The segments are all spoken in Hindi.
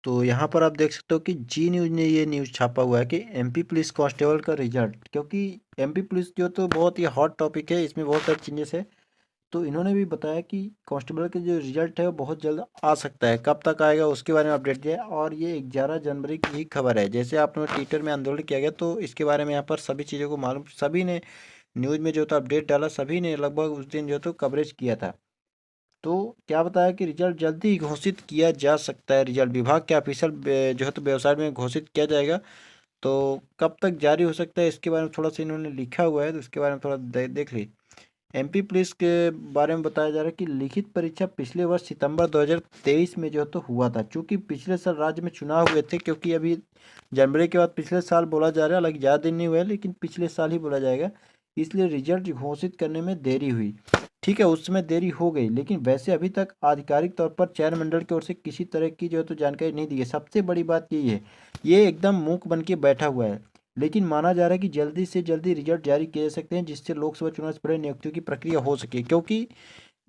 तो यहाँ पर आप देख सकते हो कि जी न्यूज़ ने ये न्यूज़ छापा हुआ है कि एमपी पुलिस कांस्टेबल का रिजल्ट, क्योंकि एमपी पुलिस जो तो बहुत ही हॉट टॉपिक है, इसमें बहुत सारे चेंजेस है। तो इन्होंने भी बताया कि कांस्टेबल का जो रिजल्ट है वो बहुत जल्द आ सकता है। कब तक आएगा उसके बारे में अपडेट दिया है, और ये 11 जनवरी की ही खबर है। जैसे आपने ट्विटर में आंदोलन किया गया, तो इसके बारे में यहाँ पर सभी चीज़ों को मालूम, सभी ने न्यूज़ में जो था अपडेट डाला, सभी ने लगभग उस दिन जो तो कवरेज किया था। तो क्या बताया कि रिजल्ट जल्दी ही घोषित किया जा सकता है। रिजल्ट विभाग के ऑफिशियल जो है तो वेबसाइट में घोषित किया जाएगा। तो कब तक जारी हो सकता है इसके बारे में थोड़ा सा इन्होंने लिखा हुआ है, तो इसके बारे में थोड़ा देख ली। एमपी पुलिस के बारे में बताया जा रहा है कि लिखित परीक्षा पिछले वर्ष सितंबर 2023 में जो है तो हुआ था। चूंकि पिछले साल राज्य में चुनाव हुए थे, क्योंकि अभी जनवरी के बाद पिछले साल बोला जा रहा है, हालांकि ज़्यादा दिन नहीं हुआ है, लेकिन पिछले साल ही बोला जाएगा, इसलिए रिजल्ट घोषित करने में देरी हुई। ठीक है, उस समय देरी हो गई, लेकिन वैसे अभी तक आधिकारिक तौर पर चयन मंडल की ओर से किसी तरह की जो है तो जानकारी नहीं दी है। सबसे बड़ी बात यही है, ये एकदम मूक बन के बैठा हुआ है। लेकिन माना जा रहा है कि जल्दी से जल्दी रिजल्ट जारी किए जा सकते हैं, जिससे लोकसभा चुनाव से पहले नियुक्तियों की प्रक्रिया हो सके। क्योंकि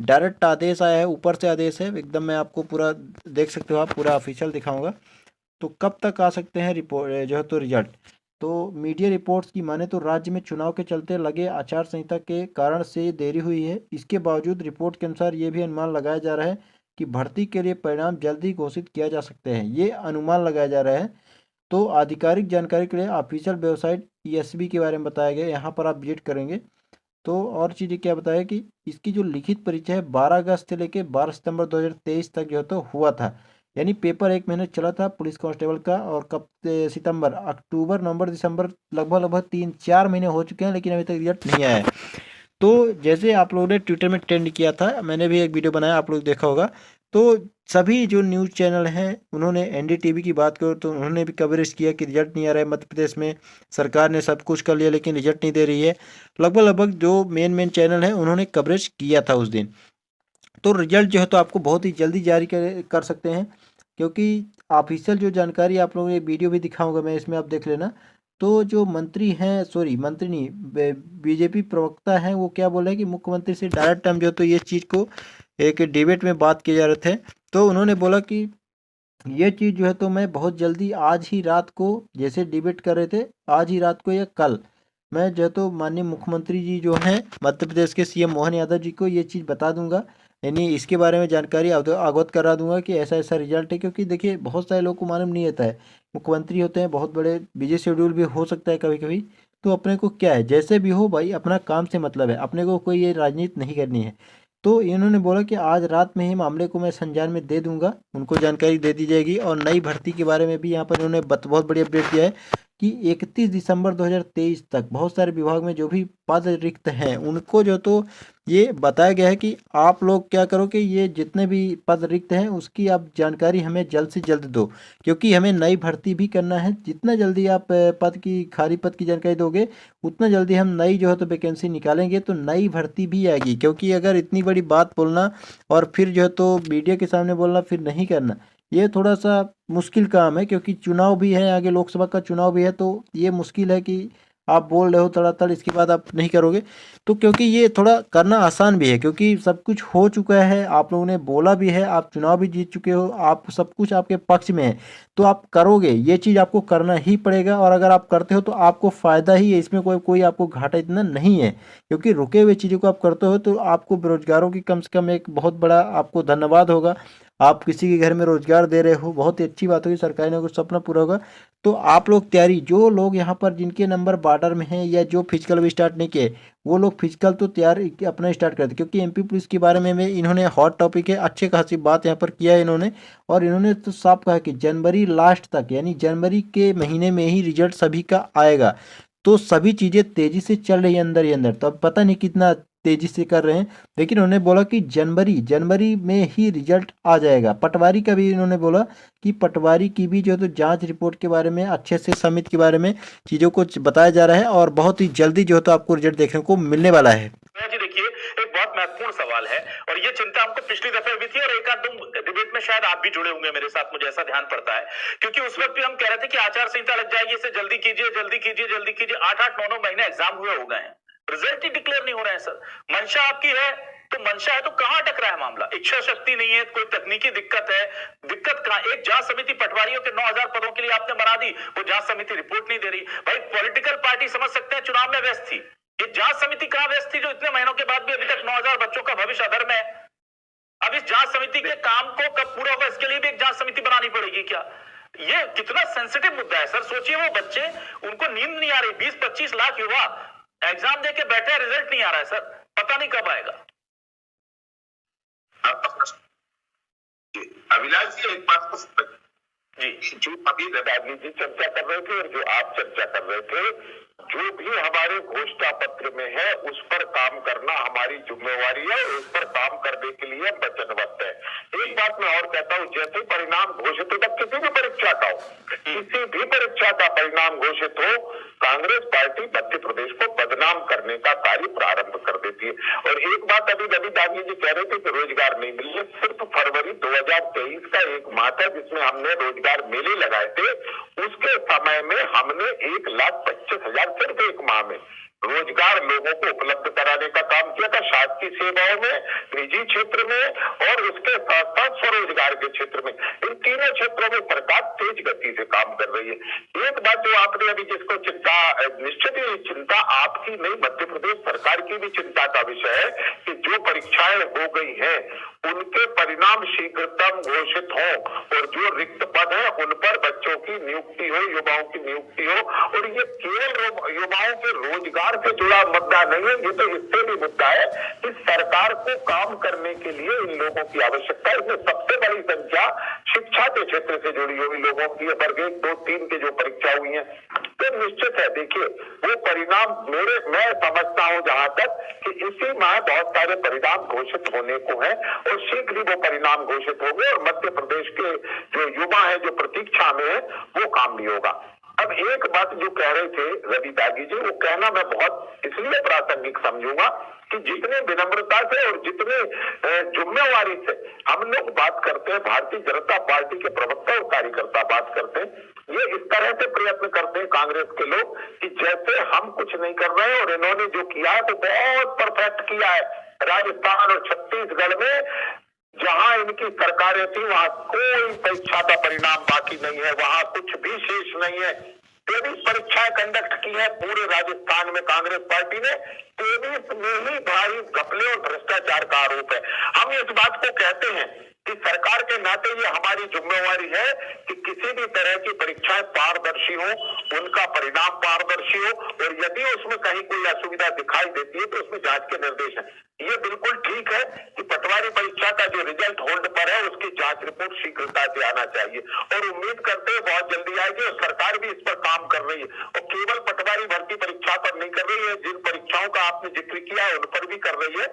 डायरेक्ट आदेश आया है, ऊपर से आदेश है एकदम। मैं आपको पूरा देख सकते हो, आप पूरा ऑफिशियल दिखाऊंगा। तो कब तक आ सकते हैं रिपोर्ट जो है तो रिजल्ट। तो मीडिया रिपोर्ट्स की माने तो राज्य में चुनाव के चलते लगे आचार संहिता के कारण से ये देरी हुई है। इसके बावजूद रिपोर्ट के अनुसार ये भी अनुमान लगाया जा रहा है कि भर्ती के लिए परिणाम जल्दी घोषित किया जा सकते हैं। ये अनुमान लगाया जा रहा है। तो आधिकारिक जानकारी के लिए ऑफिशियल वेबसाइट ईएसबी के बारे में बताया गया है, यहाँ पर आप विजिट करेंगे। तो और चीज़ें क्या बताया कि इसकी जो लिखित परीक्षा है 12 अगस्त से लेकर 12 सितंबर 2023 तक जो है तो हुआ था। यानी पेपर एक महीने चला था पुलिस कांस्टेबल का। और कब सितंबर, अक्टूबर, नवंबर, दिसंबर, लगभग लगभग 3-4 महीने हो चुके हैं, लेकिन अभी तक रिजल्ट नहीं आया है। तो जैसे आप लोगों ने ट्विटर में ट्रेंड किया था, मैंने भी एक वीडियो बनाया, आप लोग देखा होगा। तो सभी जो न्यूज़ चैनल हैं उन्होंने एनडीटीवी की बात करो तो उन्होंने भी कवरेज किया कि रिजल्ट नहीं आ रहा है मध्य प्रदेश में, सरकार ने सब कुछ कर लिया लेकिन रिजल्ट नहीं दे रही है। लगभग लगभग जो मेन मेन चैनल हैं उन्होंने कवरेज किया था उस दिन। तो रिजल्ट जो है तो आपको बहुत ही जल्दी जारी कर सकते हैं। क्योंकि ऑफिशियल जो जानकारी आप लोगों ने वीडियो भी दिखाऊंगा मैं, इसमें आप देख लेना। तो जो मंत्री हैं, सॉरी मंत्री नहीं, बीजेपी प्रवक्ता हैं, वो क्या बोल रहे हैं कि मुख्यमंत्री से डायरेक्ट हम जो तो ये चीज़ को एक डिबेट में बात किए जा रहे थे। तो उन्होंने बोला कि ये चीज़ जो है तो मैं बहुत जल्दी आज ही रात को, जैसे डिबेट कर रहे थे, आज ही रात को या कल मैं जो है तो माननीय मुख्यमंत्री जी जो हैं मध्य प्रदेश के सीएम मोहन यादव जी को ये चीज़ बता दूंगा। यानी इसके बारे में जानकारी अवगत करा दूंगा कि ऐसा ऐसा रिजल्ट है। क्योंकि देखिए बहुत सारे लोग को मालूम नहीं रहता है, मुख्यमंत्री होते हैं, बहुत बड़े बिजी शेड्यूल भी हो सकता है कभी कभी। तो अपने को क्या है, जैसे भी हो भाई, अपना काम से मतलब है, अपने को कोई ये राजनीति नहीं करनी है। तो इन्होंने बोला कि आज रात में ही मामले को मैं संज्ञान में दे दूंगा, उनको जानकारी दे दी जाएगी। और नई भर्ती के बारे में भी यहाँ पर इन्होंने बहुत बड़ी अपडेट दिया है कि 31 दिसंबर 2023 तक बहुत सारे विभाग में जो भी पद रिक्त हैं उनको जो तो ये बताया गया है कि आप लोग क्या करो कि ये जितने भी पद रिक्त हैं उसकी आप जानकारी हमें जल्द से जल्द दो। क्योंकि हमें नई भर्ती भी करना है। जितना जल्दी आप पद की, खाली पद की जानकारी दोगे, उतना जल्दी हम नई जो है तो वैकेंसी निकालेंगे, तो नई भर्ती भी आएगी। क्योंकि अगर इतनी बड़ी बात बोलना और फिर जो है तो मीडिया के सामने बोलना फिर नहीं करना, ये थोड़ा सा मुश्किल काम है। क्योंकि चुनाव भी है, आगे लोकसभा का चुनाव भी है, तो ये मुश्किल है कि आप बोल रहे हो तड़ातड़, इसके बाद आप नहीं करोगे। तो क्योंकि ये थोड़ा करना आसान भी है, क्योंकि सब कुछ हो चुका है, आप लोगों ने बोला भी है, आप चुनाव भी जीत चुके हो, आप सब कुछ आपके पक्ष में है। तो आप करोगे, ये चीज़ आपको करना ही पड़ेगा। और अगर आप करते हो तो आपको फ़ायदा ही है, इसमें कोई कोई आपको घाटा इतना नहीं है। क्योंकि रुके हुए चीज़ों को आप करते हो तो आपको बेरोजगारों की कम से कम एक बहुत बड़ा आपको धन्यवाद होगा। आप किसी के घर में रोजगार दे रहे हो, बहुत ही अच्छी बात होगी, सरकारी नौकरी का सपना पूरा होगा। तो आप लोग तैयारी, जो लोग यहाँ पर जिनके नंबर बॉर्डर में हैं या जो फिजिकल अभी स्टार्ट नहीं किए, वो लोग फिजिकल तो तैयार अपना स्टार्ट करते। क्योंकि एमपी पुलिस के बारे में इन्होंने हॉट टॉपिक है, अच्छे खासी बात यहाँ पर किया है इन्होंने। और इन्होंने तो साफ कहा कि जनवरी लास्ट तक, यानी जनवरी के महीने में ही रिजल्ट सभी का आएगा। तो सभी चीज़ें तेज़ी से चल रही है अंदर ही अंदर, तो अब पता नहीं कितना तेज़ी से कर रहे हैं। लेकिन उन्होंने बोला कि जनवरी जनवरी में ही रिजल्ट आ जाएगा। पटवारी का भी इन्होंने बोला कि पटवारी की भी जो है तो जांच रिपोर्ट के बारे में, अच्छे से समिति के बारे में चीज़ों को बताया जा रहा है। और बहुत ही जल्दी जो है तो आपको रिजल्ट देखने को मिलने वाला है। जी देखिए, एक बहुत महत्वपूर्ण सवाल है और ये चिंता हमको पिछली दफे भी थी और एक आध दो डिबेट में शायद आप भी जुड़े होंगे मेरे साथ, मुझे ऐसा ध्यान पड़ता है। क्योंकि उस वक्त भी हम कह रहे थे कि आचार संहिता लग जाएगी, इसे जल्दी कीजिए जल्दी कीजिए जल्दी कीजिए। 8-8 9-9 महीने एग्जाम हुए हो गए हैं, रिजल्ट ही डिक्लेयर नहीं हो रहे हैं। सर, मंशा आपकी है तो मंशा है तो कहां अटक रहा है मामला? इच्छा शक्ति नहीं है, कोई तकनीकी दिक्कत है, दिक्कत कहां? एक जांच समिति पटवारियों के 9,000 पदों के लिए आपने बना दी, वो जांच समिति रिपोर्ट नहीं दे रही। भाई पॉलिटिकल पार्टी समझ सकते हैं चुनाव में व्यस्त थी, ये जांच समिति कहां व्यस्त थी जो इतने महीनों के बाद भी अभी तक 9,000 बच्चों का भविष्य अधर में है? अब इस जांच समिति के काम को कब पूरा होगा, इसके लिए भी एक जांच समिति बनानी पड़ेगी क्या? ये कितना सेंसिटिव मुद्दा है सर। सोचिए वो बच्चे, उनको नींद नहीं आ रही, 20-25 लाख युवा एग्जाम देके बैठे, रिजल्ट नहीं आ रहा है सर, पता नहीं कब आएगा। अभिलाष जी एक बात तो जी, जो अभी रदाजी जी चर्चा कर रहे थे और जो आप चर्चा कर रहे थे, जो भी हमारे घोषणा पत्र में है उस पर काम करना हमारी जिम्मेवारी है और उस पर काम करने के लिए वचनबद्ध है। एक बात मैं और कहता हूँ, जैसे परिणाम घोषित होता, किसी भी परीक्षा का हो, किसी भी परीक्षा का परिणाम घोषित हो, कांग्रेस पार्टी मध्य प्रदेश को बदनाम करने का कार्य प्रारंभ कर देती है। और एक बात अभी रवि दागी जी कह रहे थे कि रोजगार नहीं मिले, सिर्फ फरवरी 2023 का एक माह था जिसमें हमने रोजगार मेले लगाए थे, उसके समय में हमने 1,25,000 सिर्फ एक माह में रोजगार लोगों को उपलब्ध कराने का काम किया था, शासकीय सेवाओं में, निजी क्षेत्र में और उसके साथ साथ स्वरोजगार के क्षेत्र में। इन तीनों क्षेत्रों में सरकार तेज गति से काम कर रही है। एक बात जो आपने अभी जिसको चिंता, निश्चित ही चिंता आपकी नहीं, मध्य प्रदेश सरकार की भी चिंता का विषय है कि जो परीक्षाएं हो गई हैं उनके परिणाम शीघ्रतम घोषित हो और जो रिक्त पद है उन पर बच्चों की नियुक्ति हो, युवाओं की नियुक्ति हो। और ये केवल युवाओं के रोजगार से जुड़ा मुद्दा नहीं है, ये तो इससे भी मुद्दा है कि सरकार को काम करने के लिए इन लोगों की आवश्यकता है। इसमें सबसे बड़ी संख्या शिक्षा के क्षेत्र से जुड़ी हुई लोगों की, वर्ग 1, 2, 3 की जो परीक्षा हुई है, तो निश्चित है देखिए वो परिणाम मैं समझता हूं जहां तक कि इसी माह बहुत सारे परिणाम घोषित होने को है और शीघ्र ही वो परिणाम घोषित होंगे और मध्य प्रदेश के जो युवा है जो प्रतीक्षा में है वो काम भी होगा। अब एक बात जो कह रहे थे रवि दागी जी, वो कहना मैं बहुत इसलिए प्रासंगिक समझूंगा कि जितने विनम्रता से और जितने जिम्मेवारी से हम लोग बात करते हैं, भारतीय जनता पार्टी के प्रवक्ता और कार्यकर्ता बात करते हैं, ये इस तरह से प्रयत्न करते हैं कांग्रेस के लोग कि जैसे हम कुछ नहीं कर रहे हैं और इन्होंने जो किया है तो बहुत परफेक्ट किया है। राजस्थान और छत्तीसगढ़ में जहां इनकी सरकारें थी वहां कोई परीक्षा का परिणाम बाकी नहीं है, वहां कुछ भी शेष नहीं है। 23 परीक्षाएं कंडक्ट की है पूरे राजस्थान में कांग्रेस पार्टी ने, 23 में ही भारी घपले और भ्रष्टाचार का आरोप है। हम इस बात को कहते हैं कि सरकार के नाते ये हमारी जिम्मेवारी है कि किसी भी तरह की परीक्षाएं पारदर्शी हो, उनका परिणाम पारदर्शी हो और यदि उसमें कहीं कोई असुविधा दिखाई देती है तो उसमें जांच के निर्देश है। ये बिल्कुल ठीक है कि पटवारी परीक्षा का जो रिजल्ट होल्ड पर है उसकी जांच रिपोर्ट शीघ्रता से आना चाहिए और उम्मीद करते हैं बहुत जल्दी आएगी और सरकार भी इस पर काम कर रही है और केवल पटवारी भर्ती परीक्षा पर नहीं कर रही है, जिन परीक्षाओं का आपने जिक्र किया है उन पर भी कर रही है।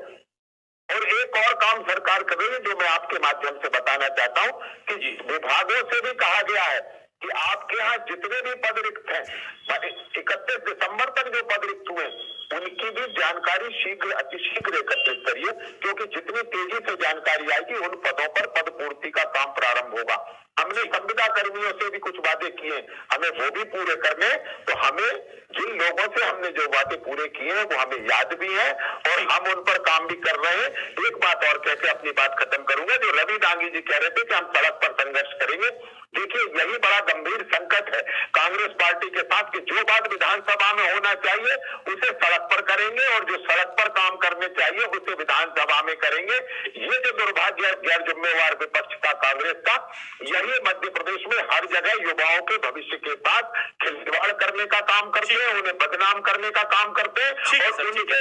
और एक और काम सरकार कर रही है जो मैं आपके माध्यम से बताना चाहता हूं कि विभागों से भी कहा गया है कि आपके यहाँ जितने भी पद रिक्त हैं, 31 दिसंबर तक जो पद रिक्त हुए उनकी भी जानकारी शीघ्र अतिशीघ्र एकत्रित करिए, क्योंकि जितनी तेजी से जानकारी आएगी उन पदों पर पद पूर्ति का काम प्रारंभ होगा। हमने संविदा कर्मियों से भी कुछ वादे किए, हमें वो भी पूरे करने, तो हमें जिन लोगों से हमने जो वादे पूरे किए हैं वो हमें याद भी है और हम उन पर काम भी कर रहे हैं। एक बात और कहकर अपनी बात खत्म करूंगा, जो रवि दांगी जी कह रहे थे कि हम सड़क पर संघर्ष करेंगे, देखिए यही बड़ा गंभीर संकट है कांग्रेस पार्टी के साथ कि जो बात विधानसभा में होना चाहिए उसे सड़क पर करेंगे और जो सड़क पर काम करने चाहिए उसे विधानसभा में करेंगे। ये जो दुर्भाग्य गैर जिम्मेवार विपक्ष का कांग्रेस का, यही मध्य प्रदेश में हर जगह युवाओं के भविष्य के साथ खिलवाड़ करने का काम करते हैं, उन्हें बदनाम करने का काम करते हैं और उनके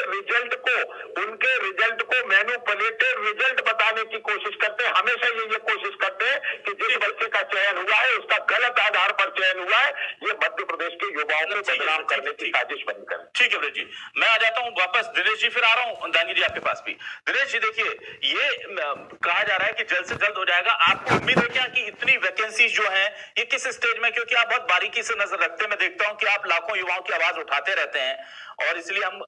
रिजल्ट को मैनिपुलेटेड रिजल्ट बताने की कोशिश करते हैं। हमेशा ये कोशिश करते हैं कि जिस बच्चे का चयन हुआ है उसका गलत आधार पर चयन हुआ है, ये मध्य प्रदेश के युवाओं को बदनाम करने की साजिश बंद करें। ठीक है जी, मैं आ जाता हूं वापस। दिनेश जी फिर आ रहा हूं दांगी जी आपके पास भी। दिनेश जी देखिए, ये कहा जा रहा है कि जल्द से जल्द हो जाएगा, आपको उम्मीद है क्या कि इतनी वैकेंसी जो है ये किस स्टेज में, क्योंकि आप बहुत बारीकी से नजर रखते हैं, मैं देखता हूं कि आप लाखों युवाओं की आवाज उठाते रहते हैं और इसलिए हम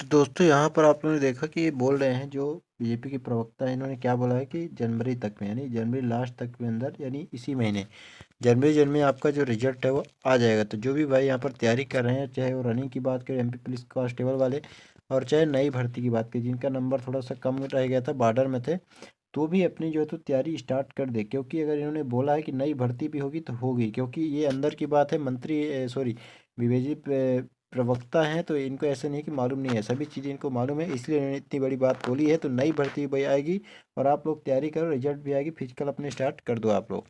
तो दोस्तों यहाँ पर आप लोगों ने देखा कि ये बोल रहे हैं जो बीजेपी के प्रवक्ता हैं, इन्होंने क्या बोला है कि जनवरी तक में, यानी जनवरी लास्ट तक के अंदर, यानी इसी महीने जनवरी में आपका जो रिजल्ट है वो आ जाएगा। तो जो भी भाई यहाँ पर तैयारी कर रहे हैं, चाहे वो रनिंग की बात करें एमपी पुलिस कांस्टेबल वाले, और चाहे नई भर्ती की बात करें जिनका नंबर थोड़ा सा कम रह गया था, बॉर्डर में थे, तो भी अपनी जो है तो तैयारी स्टार्ट कर दे। क्योंकि अगर इन्होंने बोला है कि नई भर्ती भी होगी तो होगी, क्योंकि ये अंदर की बात है, मंत्री सॉरी विवेजी प्रवक्ता हैं, तो इनको ऐसा नहीं कि मालूम नहीं है, सभी चीज़ें इनको मालूम है, इसलिए इन्होंने इतनी बड़ी बात बोली है। तो नई भर्ती भी आएगी और आप लोग तैयारी करो, रिजल्ट भी आएगी, फिजिकल अपने स्टार्ट कर दो आप लोग।